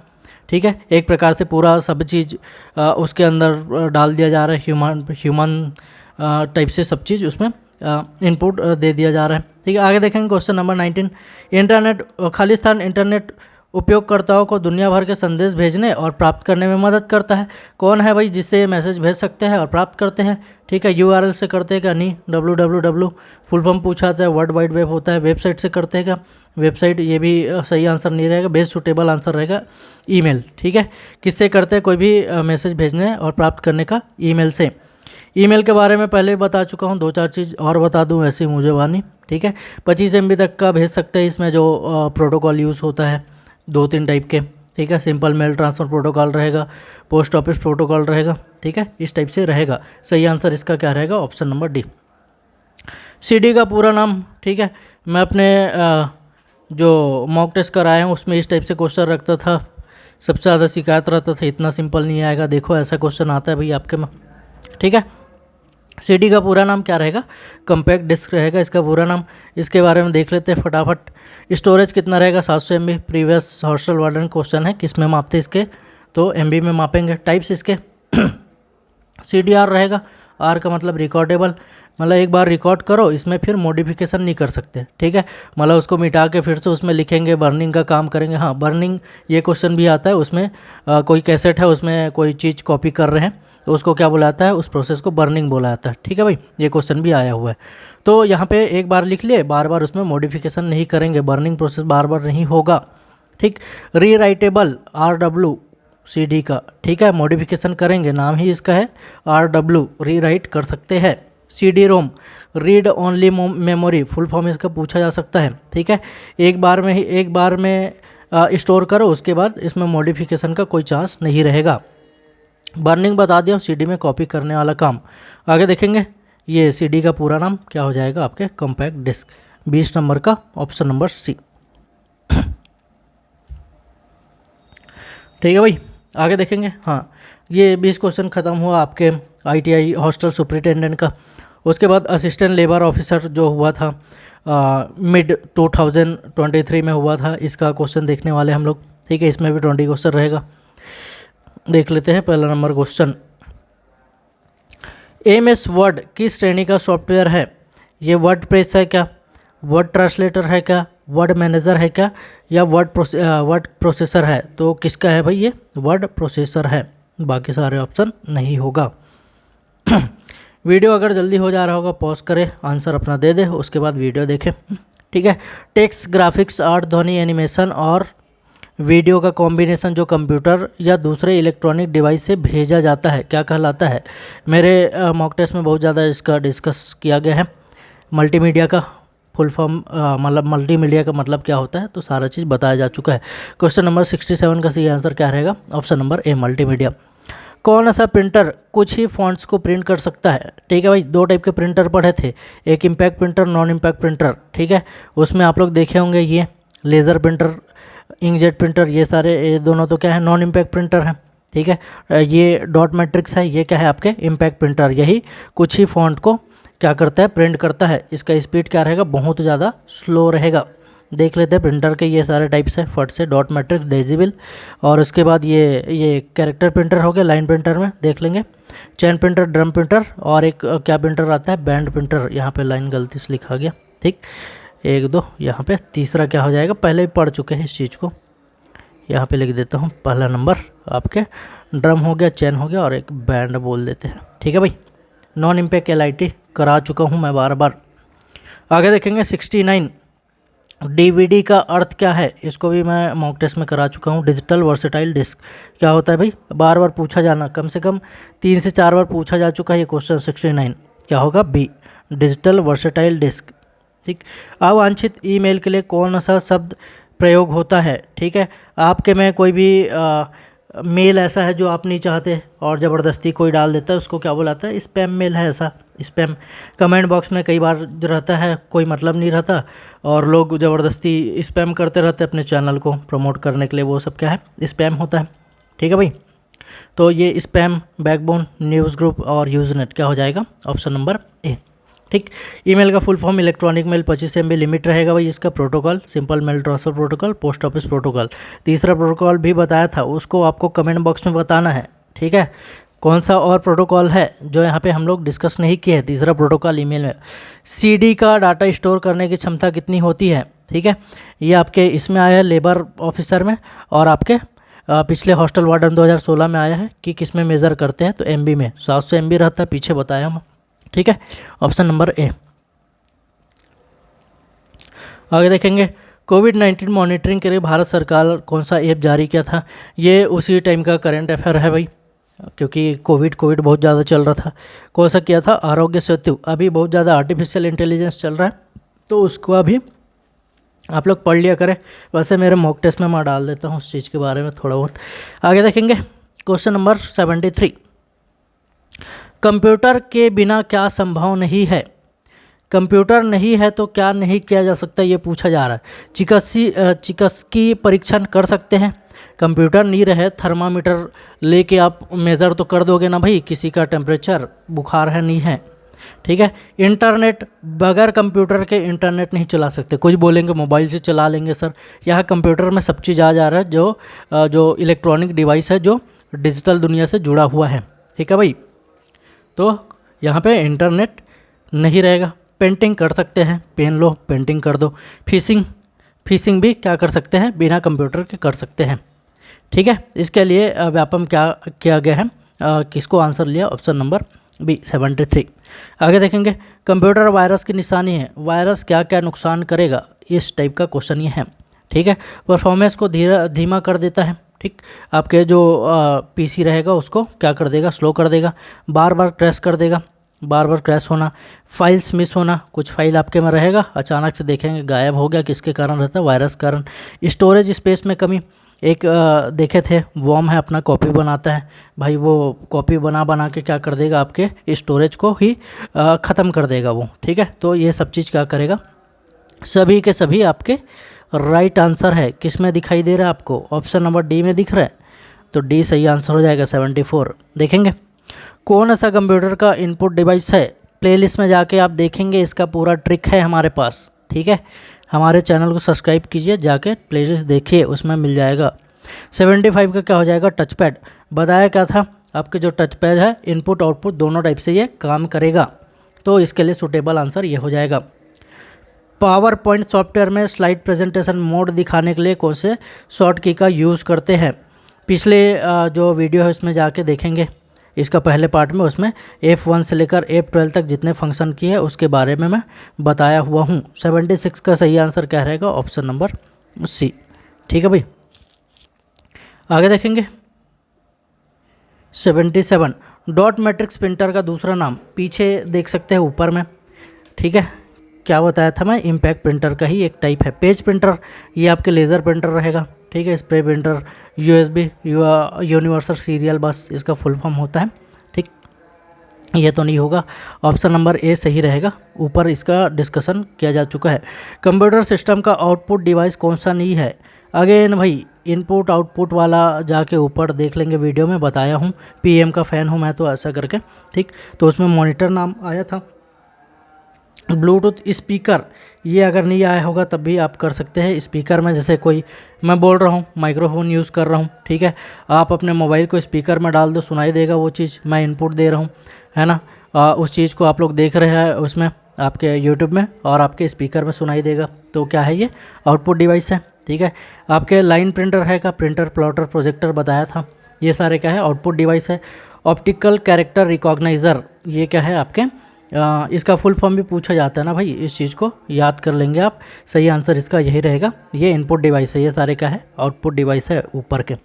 ठीक है, एक प्रकार से पूरा सब चीज़ उसके अंदर डाल दिया जा रहा है, ह्यूमन टाइप से सब चीज़ उसमें इनपुट दे दिया जा रहा है। ठीक है, आगे देखेंगे question number 19। Internet Khalistan internet उपयोगकर्ताओं को दुनिया भर के संदेश भेजने और प्राप्त करने में मदद करता है। कौन है भाई जिससे ये मैसेज भेज सकते हैं और प्राप्त करते हैं? ठीक है, URL से करते हैं क्या? नहीं। www फुल फॉर्म पूछा था, वर्ल्ड वाइड वेब होता है। वेबसाइट से करते हैं क्या? वेबसाइट, ये भी सही आंसर नहीं रहेगा, बेस्ट सुटेबल आंसर रहेगा ईमेल। ठीक है, किससे करते हैं कोई भी मैसेज भेजने और प्राप्त करने का? ईमेल से। ईमेल के बारे में पहले भी बता चुका हूँ, 2-4 चीज़ और बता दूँ ऐसी मुझे वानी। ठीक है, 25 MB तक का भेज सकते हैं। इसमें जो प्रोटोकॉल यूज़ होता है 2-3 टाइप के। ठीक है, सिंपल मेल ट्रांसफ़र प्रोटोकॉल रहेगा, पोस्ट ऑफिस प्रोटोकॉल रहेगा। ठीक है, इस टाइप से रहेगा। सही आंसर इसका क्या रहेगा? Option number D. CD का पूरा नाम, ठीक है, मैं अपने जो मॉक टेस्ट कराए हैं उसमें इस टाइप से क्वेश्चन रखता था, सबसे ज़्यादा शिकायत रहता था इतना सिंपल नहीं आएगा। देखो ऐसा क्वेश्चन आता है भाई आपके में। ठीक है, CD का पूरा नाम क्या रहेगा? कम्पैक्ट डिस्क रहेगा इसका पूरा नाम। इसके बारे में देख लेते हैं फटाफट। स्टोरेज कितना रहेगा? 700 MB। Previous hostel warden question है, किस में मापते इसके? तो MB में मापेंगे। टाइप्स इसके CDR रहेगा। R का मतलब रिकॉर्डेबल, मतलब एक बार रिकॉर्ड करो, इसमें फिर मॉडिफिकेशन नहीं कर सकते। ठीक है, मतलब उसको मिटा के फिर से उसमें लिखेंगे, बर्निंग का काम करेंगे। हाँ, बर्निंग ये क्वेश्चन भी आता है उसमें। कोई कैसेट है उसमें कोई चीज़ कॉपी कर रहे हैं तो उसको क्या बुलाता है? उस प्रोसेस को बर्निंग बोला जाता है। ठीक है भाई, ये क्वेश्चन भी आया हुआ है। तो यहाँ पे एक बार लिख लिए, बार बार उसमें मॉडिफिकेशन नहीं करेंगे, बर्निंग प्रोसेस बार बार नहीं होगा। ठीक, रीराइटेबल RW CD का, ठीक है, मॉडिफिकेशन करेंगे, नाम ही इसका है RW, रीराइट कर सकते हैं। CD-ROM read only memory, full form इसका पूछा जा सकता है। ठीक है, एक बार में स्टोर करो, उसके बाद इसमें मॉडिफिकेशन का कोई चांस नहीं रहेगा। बर्निंग बता दिया, CD में कॉपी करने वाला काम। आगे देखेंगे, ये CD का पूरा नाम क्या हो जाएगा आपके? Compact disc. 20 नंबर का ऑप्शन नंबर C। ठीक है भाई, आगे देखेंगे। हाँ, ये 20 क्वेश्चन ख़त्म हुआ आपके ITI हॉस्टल सुपरिटेंडेंट का। उसके बाद असिस्टेंट लेबर ऑफिसर जो हुआ था मिड 2023 में हुआ था, इसका क्वेश्चन देखने वाले हम लोग। ठीक है, इसमें भी 20 क्वेश्चन रहेगा। देख लेते हैं पहला नंबर क्वेश्चन। MS वर्ड किस श्रेणी का सॉफ्टवेयर है? ये वर्ड प्रेस है क्या? वर्ड ट्रांसलेटर है क्या? वर्ड मैनेजर है क्या? या वर्ड प्रोसेसर है? तो किसका है भाई? ये वर्ड प्रोसेसर है, बाकी सारे ऑप्शन नहीं होगा। वीडियो अगर जल्दी हो जा रहा होगा पॉज करें, आंसर अपना दे दे, उसके बाद वीडियो देखें। ठीक है, टेक्स्ट, ग्राफिक्स, आर्ट, ध्वनि, एनिमेशन और वीडियो का कॉम्बिनेशन जो कंप्यूटर या दूसरे इलेक्ट्रॉनिक डिवाइस से भेजा जाता है क्या कहलाता है? मेरे मॉक टेस्ट में बहुत ज़्यादा इसका डिस्कस किया गया है। मल्टीमीडिया का फुल फॉर्म मतलब मल्टीमीडिया का मतलब क्या होता है, तो सारा चीज़ बताया जा चुका है। क्वेश्चन नंबर 67 का सही आंसर क्या रहेगा? ऑप्शन नंबर ए, मल्टीमीडिया। कौन सा प्रिंटर कुछ ही फॉन्ट्स को प्रिंट कर सकता है? ठीक है भाई, 2 टाइप के प्रिंटर पढ़े थे, एक impact printer, non impact printer. ठीक है, उसमें आप लोग देखे होंगे ये लेज़र प्रिंटर, इंकजेट प्रिंटर, ये दोनों तो क्या है? नॉन इम्पैक्ट प्रिंटर हैं। ठीक है, ये डॉट मैट्रिक्स है, ये क्या है आपके? Impact printer. यही कुछ ही फॉन्ट को क्या करता है? प्रिंट करता है। इसका स्पीड क्या रहेगा? बहुत ज़्यादा स्लो रहेगा। देख लेते हैं प्रिंटर के ये सारे टाइप्स है फट से। डॉट मैट्रिक्स, डेजिबल, और उसके बाद ये कैरेक्टर प्रिंटर हो गया। लाइन प्रिंटर में देख लेंगे, चैन प्रिंटर, ड्रम प्रिंटर, और एक क्या प्रिंटर आता है? Band printer. यहाँ पे लाइन गलती से लिखा गया। ठीक, 1-2 यहाँ पे। तीसरा क्या हो जाएगा? पहले ही पढ़ चुके हैं इस चीज़ को, यहाँ पे लिख देता हूँ। पहला नंबर आपके ड्रम हो गया, चैन हो गया, और एक बैंड बोल देते हैं। ठीक है भाई, नॉन इम्पैक्ट LIT करा चुका हूँ मैं बार बार। आगे देखेंगे 69, DVD का अर्थ क्या है? इसको भी मैं मॉक टेस्ट में करा चुका हूँ। डिजिटल वर्सेटाइल डिस्क क्या होता है भाई? बार बार पूछा जाना, कम से कम 3 से 4 बार पूछा जा चुका है ये क्वेश्चन। 69 क्या होगा? B, digital versatile disc. ठीक, अवांछित ईमेल के लिए कौन सा शब्द प्रयोग होता है? ठीक है, आपके में कोई भी मेल ऐसा है जो आप नहीं चाहते और ज़बरदस्ती कोई डाल देता है, उसको क्या बुलाता है? स्पैम मेल है ऐसा। स्पैम कमेंट बॉक्स में कई बार जो रहता है, कोई मतलब नहीं रहता और लोग ज़बरदस्ती स्पैम करते रहते हैं अपने चैनल को प्रमोट करने के लिए, वो सब क्या है? स्पैम होता है। ठीक है भाई, तो ये स्पैम, बैकबोन, न्यूज़ ग्रुप और यूज़नेट क्या हो जाएगा? Option number A. ठीक। ईमेल का full form electronic mail 25 MB limit रहेगा भाई इसका। Protocol simple mail transfer protocol, post office protocol. तीसरा प्रोटोकॉल भी बताया था, उसको आपको कमेंट बॉक्स में बताना है, ठीक है। कौन सा और प्रोटोकॉल है जो यहाँ पे हम लोग डिस्कस नहीं किए हैं? तीसरा प्रोटोकॉल ईमेल में CD का डाटा स्टोर करने की क्षमता कितनी होती है, ठीक है। ये आपके इसमें आया है लेबर ऑफिसर में, और आपके पिछले हॉस्टल वार्डन 2016 में आया है कि किस में मेज़र करते हैं, तो MB में 700 MB रहता है, पीछे बताया हम, ठीक है। ऑप्शन नंबर ए। आगे देखेंगे, कोविड-19 मॉनिटरिंग के लिए भारत सरकार कौन सा ऐप जारी किया था? ये उसी टाइम का करंट अफेयर है भाई, क्योंकि कोविड बहुत ज़्यादा चल रहा था। कौन सा किया था? आरोग्य सेतु। अभी बहुत ज़्यादा आर्टिफिशियल इंटेलिजेंस चल रहा है, तो उसको अभी आप लोग पढ़ लिया करें। वैसे मेरे मॉक टेस्ट में मैं डाल देता हूँ उस चीज़ के बारे में थोड़ा बहुत। आगे देखेंगे, क्वेश्चन नंबर 73, कंप्यूटर के बिना क्या संभव नहीं है? कंप्यूटर नहीं है तो क्या नहीं किया जा सकता, ये पूछा जा रहा है। चिकित्सकीय परीक्षण कर सकते हैं। कंप्यूटर नहीं रहे, थर्मामीटर लेके आप मेज़र तो कर दोगे ना भाई, किसी का टेम्परेचर, बुखार है नहीं है, ठीक है। इंटरनेट, बगैर कंप्यूटर के इंटरनेट नहीं चला सकते। कुछ बोलेंगे मोबाइल से चला लेंगे सर, यहाँ कंप्यूटर में सब चीज़ आ जा रहा है, जो इलेक्ट्रॉनिक डिवाइस है, जो डिजिटल दुनिया से जुड़ा हुआ है, ठीक है भाई। तो यहाँ पे इंटरनेट नहीं रहेगा। पेंटिंग कर सकते हैं, पेन लो पेंटिंग कर दो। फिशिंग भी क्या कर सकते हैं? बिना कंप्यूटर के कर सकते हैं, ठीक है। इसके लिए व्यापम क्या किया गया है? किसको आंसर लिया? Option number B 73। आगे देखेंगे, कंप्यूटर वायरस की निशानी है। वायरस क्या क्या नुकसान करेगा? इस टाइप का क्वेश्चन ये है, ठीक है। परफॉर्मेंस को धीमा कर देता है, ठीक। आपके जो PC रहेगा उसको क्या कर देगा? स्लो कर देगा। बार बार क्रैश कर देगा, बार बार क्रैश होना। फाइल्स मिस होना, कुछ फाइल आपके में रहेगा, अचानक से देखेंगे गायब हो गया, किसके कारण रहता है? वायरस कारण। स्टोरेज स्पेस में कमी, एक देखे थे वॉर्म है अपना कॉपी बनाता है भाई, वो कॉपी बना के क्या कर देगा? आपके स्टोरेज को ही ख़त्म कर देगा वो, ठीक है। तो ये सब चीज़ क्या करेगा? सभी के सभी आपके राइट आंसर है। किस में दिखाई दे रहा है आपको? ऑप्शन नंबर डी में दिख रहा है, तो डी सही आंसर हो जाएगा 74। देखेंगे, कौन सा कंप्यूटर का इनपुट डिवाइस है? प्लेलिस्ट में जाके आप देखेंगे, इसका पूरा ट्रिक है हमारे पास, ठीक है। हमारे चैनल को सब्सक्राइब कीजिए, जाके प्लेलिस्ट देखिए, उसमें मिल जाएगा। 75 का क्या हो जाएगा? Touch pad. बताया क्या था? आपके जो टच पैड है, इनपुट आउटपुट दोनों टाइप से ये काम करेगा, तो इसके लिए सूटेबल आंसर ये हो जाएगा। पावर पॉइंट सॉफ्टवेयर में स्लाइड प्रेजेंटेशन मोड दिखाने के लिए कौन से शॉर्ट की का यूज़ करते हैं? पिछले जो वीडियो है उसमें जाके देखेंगे, इसका पहले पार्ट में, उसमें F1 से लेकर F12 तक जितने फंक्शन किए हैं उसके बारे में मैं बताया हुआ हूँ। 76 का सही आंसर क्या रहेगा? ऑप्शन नंबर सी, ठीक है भाई। आगे देखेंगे, 77 डॉट मैट्रिक्स प्रिंटर का दूसरा नाम, पीछे देख सकते हैं ऊपर में, ठीक है। क्या बताया था मैं? इम्पैक्ट प्रिंटर का ही एक टाइप है। पेज प्रिंटर, ये आपके लेज़र प्रिंटर रहेगा, ठीक है। Spray printer, USB universal serial बस इसका फुल फॉर्म होता है, ठीक। ये तो नहीं होगा, ऑप्शन नंबर ए सही रहेगा, ऊपर इसका डिस्कशन किया जा चुका है। कंप्यूटर सिस्टम का आउटपुट डिवाइस कौन सा नहीं है? अगेन भाई इनपुट आउटपुट वाला जाके ऊपर देख लेंगे, वीडियो में बताया हूँ। PM का फ़ैन हूँ मैं तो, ऐसा करके, ठीक। तो उसमें मॉनिटर नाम आया था। ब्लूटूथ स्पीकर, ये अगर नहीं आया होगा तब भी आप कर सकते हैं। स्पीकर में जैसे कोई मैं बोल रहा हूँ, माइक्रोफोन यूज़ कर रहा हूँ, ठीक है। आप अपने मोबाइल को स्पीकर में डाल दो, सुनाई देगा वो चीज़, मैं इनपुट दे रहा हूँ, है ना। उस चीज़ को आप लोग देख रहे हैं उसमें आपके यूट्यूब में, और आपके स्पीकर में सुनाई देगा, तो क्या है? ये आउटपुट डिवाइस है, ठीक है। आपके लाइन प्रिंटर है का, प्रिंटर, प्लॉटर, प्रोजेक्टर बताया था, ये सारे क्या है? आउटपुट डिवाइस है। ऑप्टिकल कैरेक्टर रिकॉग्नाइज़र, ये क्या है आपके? इसका फुल फॉर्म भी पूछा जाता है ना भाई, इस चीज़ को याद कर लेंगे आप। सही आंसर इसका यही रहेगा। ये इनपुट डिवाइस है, ये सारे क्या है? आउटपुट डिवाइस है ऊपर के,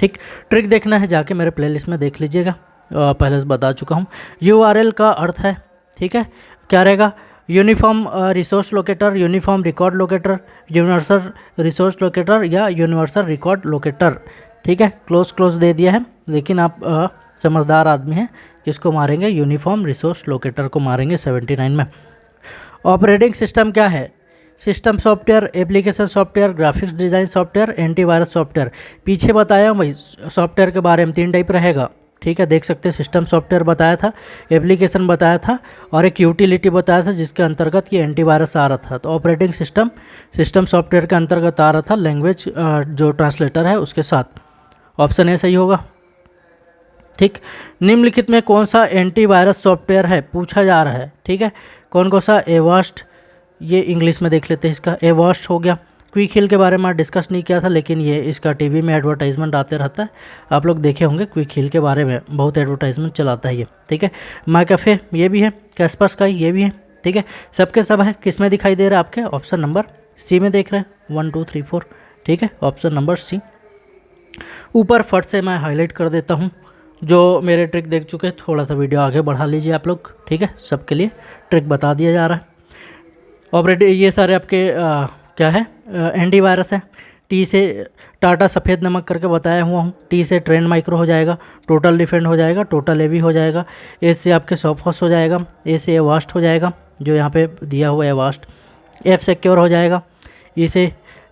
ठीक। ट्रिक देखना है जाके मेरे प्लेलिस्ट में देख लीजिएगा, पहले से बता चुका हूँ। URL का अर्थ है, ठीक है, क्या रहेगा? Uniform resource locator, uniform record locator, universal resource locator या यूनिवर्सल रिकॉर्ड लोकेटर, ठीक है। क्लोज दे दिया है, लेकिन आप समझदार आदमी हैं, किसको मारेंगे? यूनिफॉर्म रिसोर्स लोकेटर को मारेंगे 79 में। ऑपरेटिंग सिस्टम क्या है? System software, application software, graphics design software, antivirus software. पीछे बताया भाई सॉफ्टवेयर के बारे में 3 टाइप रहेगा, ठीक है, देख सकते हैं सिस्टम सॉफ्टवेयर बताया था, एप्लीकेशन बताया था और एक यूटिलिटी बताया था जिसके अंतर्गत ये एंटीवायरस आ रहा था। तो ऑपरेटिंग सिस्टम सॉफ्टवेयर के अंतर्गत आ रहा था, लैंग्वेज जो ट्रांसलेटर है उसके साथ। ऑप्शन ए सही होगा। ठीक, निम्नलिखित में कौन सा एंटीवायरस सॉफ्टवेयर है पूछा जा रहा है। ठीक है, कौन सा, एवास्ट, ये इंग्लिश में देख लेते हैं इसका, एवास्ट हो गया। क्विक हिल के बारे में डिस्कस नहीं किया था, लेकिन ये इसका टीवी में एडवर्टाइजमेंट आते रहता है, आप लोग देखे होंगे, क्विक हिल के बारे में बहुत एडवर्टाइजमेंट चलाता है ये। ठीक है, मैकफे ये भी है, कैस्पर स्काई ये भी है। ठीक है, सबके सब है। किस में दिखाई दे रहा है आपके, ऑप्शन नंबर सी में देख रहे हैं, 1 2 3 4। ठीक है, ऑप्शन नंबर सी। ऊपर फट से मैं हाईलाइट कर देता हूँ, जो मेरे ट्रिक देख चुके हैं थोड़ा सा वीडियो आगे बढ़ा लीजिए आप लोग। ठीक है, सबके लिए ट्रिक बता दिया जा रहा है। ऑपरेटिव ये सारे आपके क्या है, एंटीवायरस है। टी से टाटा सफ़ेद नमक करके बताया हुआ हूँ, टी से ट्रेंड माइक्रो हो जाएगा, टोटल डिफेंड हो जाएगा, टोटल एवी हो जाएगा, ए से आपके सॉफॉस हो जाएगा, ए से एवास्ट हो जाएगा जो यहाँ पे दिया हुआ है एवास्ट, एफ सिक्योर हो जाएगा, ई से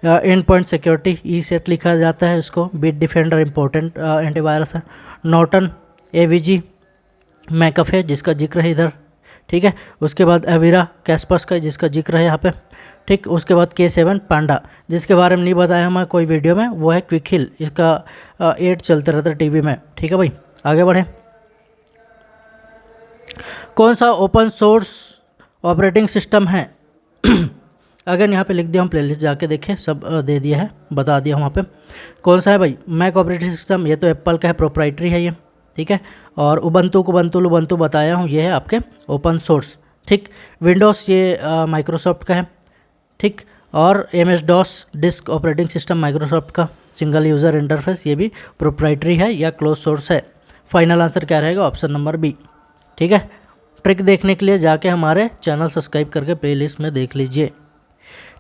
and point security, E set लिखा जाता है इसको, बीट डिफेंडर इंपॉर्टेंट एंटीवायरस है, नॉर्टन, एवीजी, मैकफे जिसका जिक्र है इधर। ठीक है, उसके बाद एविरा कैस्पर्स का जिसका जिक्र है यहाँ पे। ठीक, उसके बाद K7 पांडा जिसके बारे में नहीं बताया मैं कोई वीडियो में, वो है क्विक हिल, इसका एड चलते रहता है टीवी में। ठीक है भाई, आगे बढ़े। कौन सा ओपन सोर्स ऑपरेटिंग सिस्टम है अगर यहाँ पे लिख दिया हम, प्लेलिस्ट जाके देखें, सब दे दिया है, बता दिया वहाँ पे कौन सा है भाई। मैक ऑपरेटिंग सिस्टम ये तो एप्पल का है, प्रोप्राइटरी है ये। ठीक है, और उबंटू बताया हूँ, ये है आपके ओपन सोर्स। ठीक, विंडोज़ ये माइक्रोसॉफ्ट का है। ठीक, और MS-DOS disk operating system Microsoft का, सिंगल यूज़र इंटरफेस ये भी प्रोप्राइटरी है या क्लोज सोर्स है। फाइनल आंसर क्या रहेगा, ऑप्शन नंबर बी। ठीक है, ट्रिक देखने के लिए जाके हमारे चैनल सब्सक्राइब करके प्लेलिस्ट में देख लीजिए।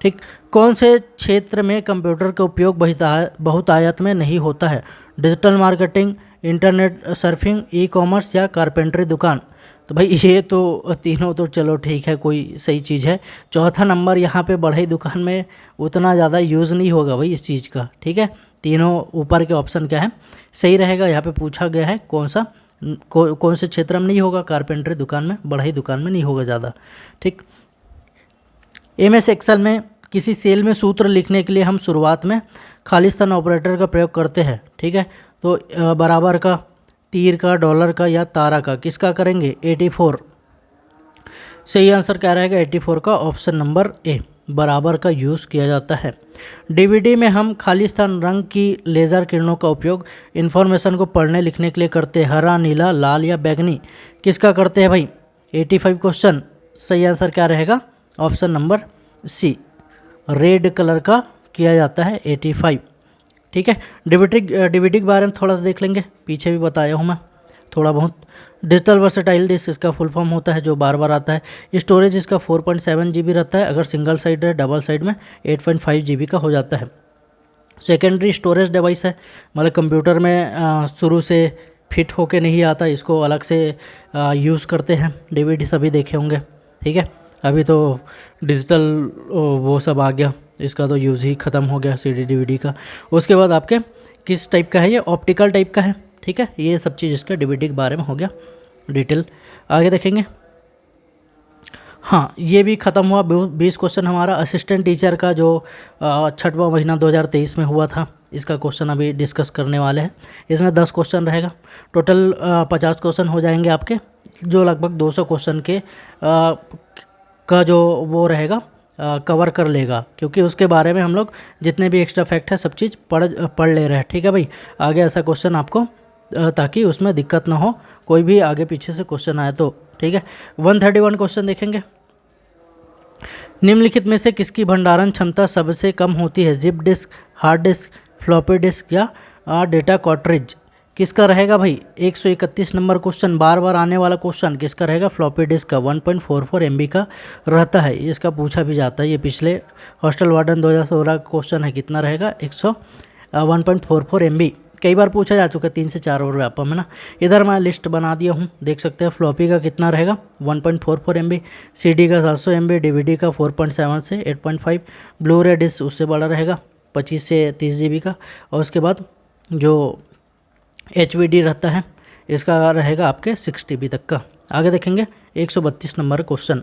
ठीक, कौन से क्षेत्र में कंप्यूटर का उपयोग बहुतायत में नहीं होता है, digital marketing, internet surfing, e commerce या कारपेंटरी दुकान। तो भाई ये तो तीनों तो चलो ठीक है, कोई सही चीज़ है। चौथा नंबर यहाँ पे बढ़ई दुकान में उतना ज़्यादा यूज़ नहीं होगा भाई इस चीज़ का। ठीक है, तीनों ऊपर के ऑप्शन क्या है सही रहेगा। यहाँ पे पूछा गया है कौन से क्षेत्र में नहीं होगा, कारपेंटरी दुकान में, बढ़ई दुकान में नहीं होगा ज़्यादा। ठीक, MS एक्सेल में किसी सेल में सूत्र लिखने के लिए हम शुरुआत में खालिस्तान ऑपरेटर का प्रयोग करते हैं। ठीक है, तो बराबर का, तीर का, डॉलर का या तारा का, किसका करेंगे, 84। सही आंसर क्या रहेगा, 84 का, ऑप्शन नंबर ए, बराबर का यूज़ किया जाता है। DVD में हम खालिस्तान रंग की लेज़र किरणों का उपयोग इन्फॉर्मेशन को पढ़ने लिखने के लिए करते हैं, हरा, नीला, लाल या बैगनी, किसका करते हैं भाई, 85 क्वेश्चन। सही आंसर क्या रहेगा, option number C, red colour का किया जाता है 85। ठीक है, DVD के बारे में थोड़ा सा देख लेंगे, पीछे भी बताया हूँ मैं थोड़ा बहुत। डिजिटल वर्सेटाइल डिस्क इसका फुल फॉर्म होता है, जो बार बार आता है। स्टोरेज इसका 4.7 GB रहता है, अगर सिंगल साइड है, डबल साइड में 8.5 GB का हो जाता है। सेकेंडरी स्टोरेज डिवाइस है, मतलब कंप्यूटर में शुरू से फिट होके नहीं आता, इसको अलग से यूज़ करते हैं। DVD सभी देखे होंगे। ठीक है, अभी तो डिजिटल वो सब आ गया, इसका तो यूज़ ही ख़त्म हो गया CD DVD का। उसके बाद आपके किस टाइप का है, ये ऑप्टिकल टाइप का है। ठीक है, ये सब चीज़ इसका DVD के बारे में हो गया डिटेल। आगे देखेंगे। हाँ, ये भी ख़त्म हुआ। 20 क्वेश्चन हमारा असिस्टेंट टीचर का जो 6वां महीना 2023 में हुआ था, इसका क्वेश्चन अभी डिस्कस करने वाले हैं। इसमें 10 क्वेश्चन रहेगा, टोटल 50 क्वेश्चन हो जाएंगे आपके, जो लगभग 200 क्वेश्चन के का जो वो रहेगा कवर कर लेगा, क्योंकि उसके बारे में हम लोग जितने भी एक्स्ट्रा फैक्ट है सब चीज़ पढ़ ले रहे हैं। ठीक है भाई, आगे ऐसा क्वेश्चन आपको ताकि उसमें दिक्कत ना हो, कोई भी आगे पीछे से क्वेश्चन आए तो। ठीक है, 131 क्वेश्चन देखेंगे। निम्नलिखित में से किसकी भंडारण क्षमता सबसे कम होती है, zip disk, hard disk, floppy disk या डेटा कार्ट्रिज, किसका रहेगा भाई। 131 नंबर क्वेश्चन, बार बार आने वाला क्वेश्चन, किसका रहेगा, फ्लॉपी डिस्क का। 1.44 MB का रहता है, इसका पूछा भी जाता है। ये पिछले हॉस्टल वार्डन 2016 का क्वेश्चन है, कितना रहेगा, 1.44 MB। कई बार पूछा जा चुका है, 3 से 4 और व्यापम है ना। इधर मैं लिस्ट बना दिया हूँ, देख सकते हैं। फ्लॉपी का कितना रहेगा, 1.44 MB, CD का 700 MB, DVD का 4.7 से 8.5, ब्लू रे डिस्क उससे बड़ा रहेगा, 25 से 30 GB का। और उसके बाद जो HVD रहता है, इसका रहेगा आपके 6 TB तक का। आगे देखेंगे 132 नंबर क्वेश्चन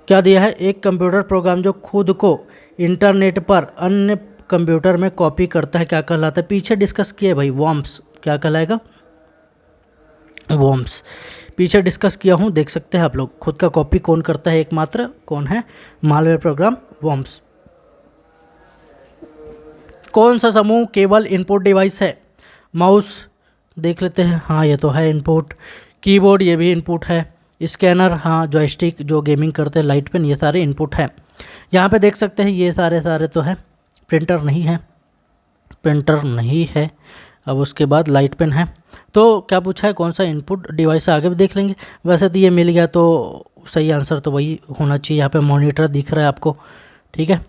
क्या दिया है। एक कंप्यूटर प्रोग्राम जो खुद को इंटरनेट पर अन्य कंप्यूटर में कॉपी करता है क्या कहलाता है। पीछे डिस्कस किया है भाई, वॉर्म्स क्या कहलाएगा, वॉर्म्स पीछे डिस्कस किया हूँ, देख सकते हैं आप लोग। खुद का कॉपी कौन करता है, एकमात्र कौन है, मालवेयर प्रोग्राम वॉर्म्स। कौन सा समूह केवल इनपुट डिवाइस है। माउस देख लेते हैं, हाँ ये तो है इनपुट। कीबोर्ड ये भी इनपुट है। स्कैनर, हाँ जॉयस्टिक जो गेमिंग करते हैं, लाइट पेन, ये सारे इनपुट है। यहाँ पे देख सकते हैं ये सारे तो है। प्रिंटर नहीं है, प्रिंटर नहीं है। अब उसके बाद लाइट पेन है। तो क्या पूछा है, कौन सा इनपुट डिवाइस है, आगे भी देख लेंगे। वैसे तो ये मिल गया तो सही आंसर तो वही होना चाहिए। यहाँ पे मॉनिटर दिख रहा है आपको, ठीक है।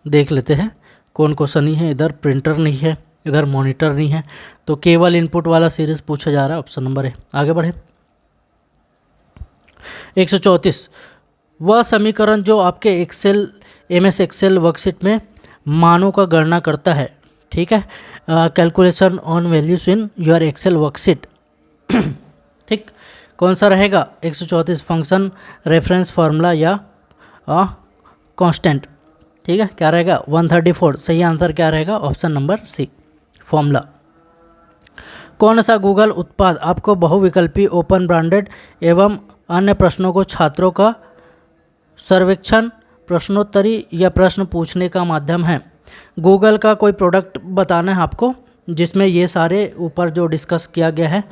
देख लेते हैं कौन क्वेश्चन नहीं है। इधर प्रिंटर नहीं है, इधर मॉनिटर नहीं है, तो केवल इनपुट वाला सीरीज पूछा जा रहा है, ऑप्शन नंबर है। आगे बढ़े 134 वह समीकरण जो आपके एक्सेल MS एक्सेल वर्कशीट में मानों का गणना करता है, ठीक है। Calculation on values in your Excel worksheet, ठीक। कौन सा रहेगा 134, फंक्शन, रेफरेंस फार्मूला या कांस्टेंट, ठीक है। क्या रहेगा 134, सही आंसर क्या रहेगा, ऑप्शन नंबर सी, फॉर्मूला। कौन सा गूगल उत्पाद आपको बहुविकल्पी, ओपन ब्रांडेड एवं अन्य प्रश्नों को छात्रों का सर्वेक्षण, प्रश्नोत्तरी या प्रश्न पूछने का माध्यम है। गूगल का कोई प्रोडक्ट बताना है आपको जिसमें ये सारे ऊपर जो डिस्कस किया गया है,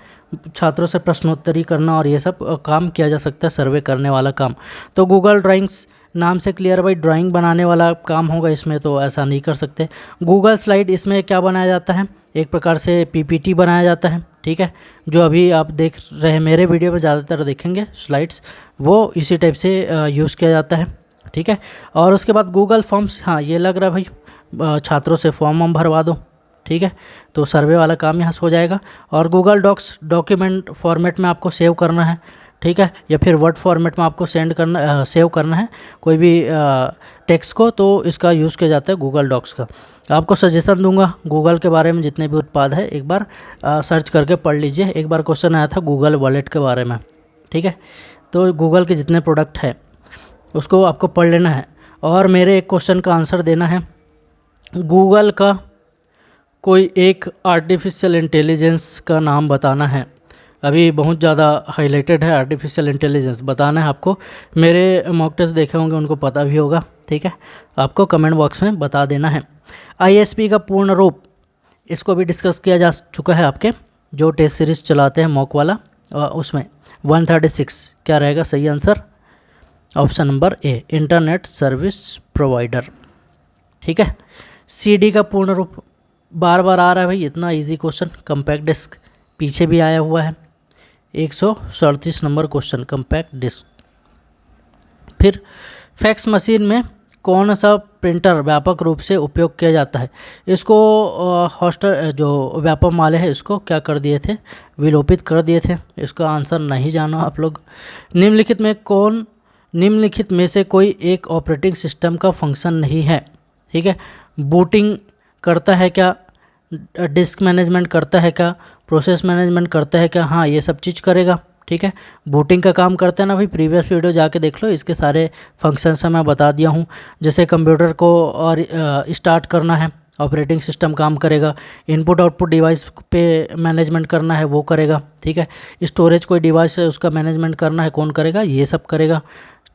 छात्रों से प्रश्नोत्तरी करना और ये सब काम किया जा सकता है, सर्वे करने वाला काम। तो गूगल ड्राइंग्स नाम से क्लियर भाई, ड्राइंग बनाने वाला काम होगा इसमें, तो ऐसा नहीं कर सकते। गूगल स्लाइड, इसमें क्या बनाया जाता है, एक प्रकार से PPT बनाया जाता है, ठीक है। जो अभी आप देख रहे हैं मेरे वीडियो में ज़्यादातर देखेंगे स्लाइड्स, वो इसी टाइप से यूज़ किया जाता है, ठीक है। और उसके बाद गूगल फॉर्म्स, हाँ ये लग रहा है भाई छात्रों से फॉर्म हम भरवा दो, ठीक है। तो सर्वे वाला काम यहाँ से हो जाएगा। और गूगल डॉक्स डॉक्यूमेंट फॉर्मेट में आपको सेव करना है, ठीक है, या फिर वर्ड फॉर्मेट में आपको सेव करना है कोई भी टेक्स्ट को, तो इसका यूज़ किया जाता है गूगल डॉक्स का। आपको सजेशन दूंगा गूगल के बारे में, जितने भी उत्पाद है एक बार सर्च करके पढ़ लीजिए। एक बार क्वेश्चन आया था गूगल वॉलेट के बारे में, ठीक है। तो गूगल के जितने प्रोडक्ट है उसको आपको पढ़ लेना है। और मेरे एक क्वेश्चन का आंसर देना है, गूगल का कोई एक आर्टिफिशियल इंटेलिजेंस का नाम बताना है। अभी बहुत ज़्यादा हाईलाइटेड है आर्टिफिशियल इंटेलिजेंस, बताना है आपको। मेरे मॉक टेस्ट देखे होंगे उनको पता भी होगा, ठीक है। आपको कमेंट बॉक्स में बता देना है। ISP का पूर्ण रूप, इसको भी डिस्कस किया जा चुका है आपके जो टेस्ट सीरीज चलाते हैं मॉक वाला, उसमें 136 क्या रहेगा सही आंसर, ऑप्शन नंबर ए, इंटरनेट सर्विस प्रोवाइडर, ठीक है। CD का पूर्ण रूप बार बार आ रहा है भाई, इतना इजी क्वेश्चन, कम्पैक्ट डिस्क, पीछे भी आया हुआ है 137 नंबर क्वेश्चन, कम्पैक्ट डिस्क। फिर फैक्स मशीन में कौन सा प्रिंटर व्यापक रूप से उपयोग किया जाता है। इसको हॉस्टल जो व्यापम वाले हैं इसको क्या कर दिए थे, विलोपित कर दिए थे। इसका आंसर नहीं जानो आप लोग। निम्नलिखित में से कोई एक ऑपरेटिंग सिस्टम का फंक्शन नहीं है, ठीक है। बूटिंग करता है क्या, डिस्क मैनेजमेंट करता है क्या, प्रोसेस मैनेजमेंट करता है क्या, हाँ ये सब चीज़ करेगा, ठीक है। बूटिंग का काम करता है ना भाई, प्रीवियस वीडियो जाके देख लो, इसके सारे फंक्शंस मैं बता दिया हूँ। जैसे कंप्यूटर को और स्टार्ट करना है, ऑपरेटिंग सिस्टम काम करेगा। इनपुट आउटपुट डिवाइस पे मैनेजमेंट करना है, वो करेगा, ठीक है। स्टोरेज कोई डिवाइस है उसका मैनेजमेंट करना है, कौन करेगा, ये सब करेगा,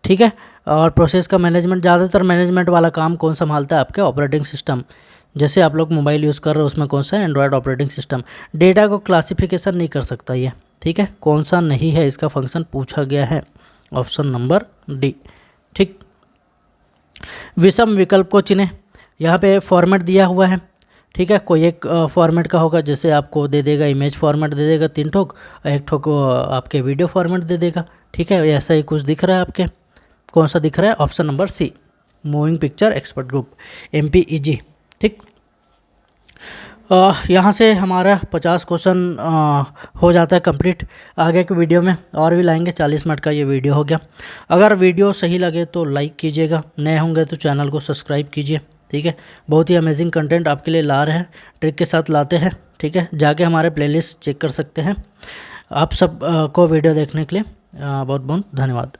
ठीक है। और प्रोसेस का मैनेजमेंट, ज़्यादातर मैनेजमेंट वाला काम कौन संभालता है, आपके ऑपरेटिंग सिस्टम। जैसे आप लोग मोबाइल यूज़ कर रहे हो उसमें कौन सा, एंड्रॉयड ऑपरेटिंग सिस्टम। डेटा को क्लासिफिकेशन नहीं कर सकता ये, ठीक है। कौन सा नहीं है इसका फंक्शन पूछा गया है, ऑप्शन नंबर डी, ठीक। विषम विकल्प को चुनें, यहाँ पे फॉर्मेट दिया हुआ है, ठीक है। कोई एक फॉर्मेट का होगा, जैसे आपको दे देगा इमेज फॉर्मेट दे देगा 3 ठोक, एक ठोक आपके वीडियो फॉर्मेट दे देगा, ठीक है। ऐसा ही कुछ दिख रहा है आपके, कौन सा दिख रहा है, option number C, moving picture expert group, MPEG, ठीक। यहाँ से हमारा 50 क्वेश्चन हो जाता है कंप्लीट। आगे के वीडियो में और भी लाएंगे, 40 मिनट का ये वीडियो हो गया। अगर वीडियो सही लगे तो लाइक कीजिएगा, नए होंगे तो चैनल को सब्सक्राइब कीजिए, ठीक है। बहुत ही अमेजिंग कंटेंट आपके लिए ला रहे हैं, ट्रिक के साथ लाते हैं। ठीक है, जाके हमारे प्लेलिस्ट चेक कर सकते हैं। आप सब को वीडियो देखने के लिए बहुत बहुत धन्यवाद।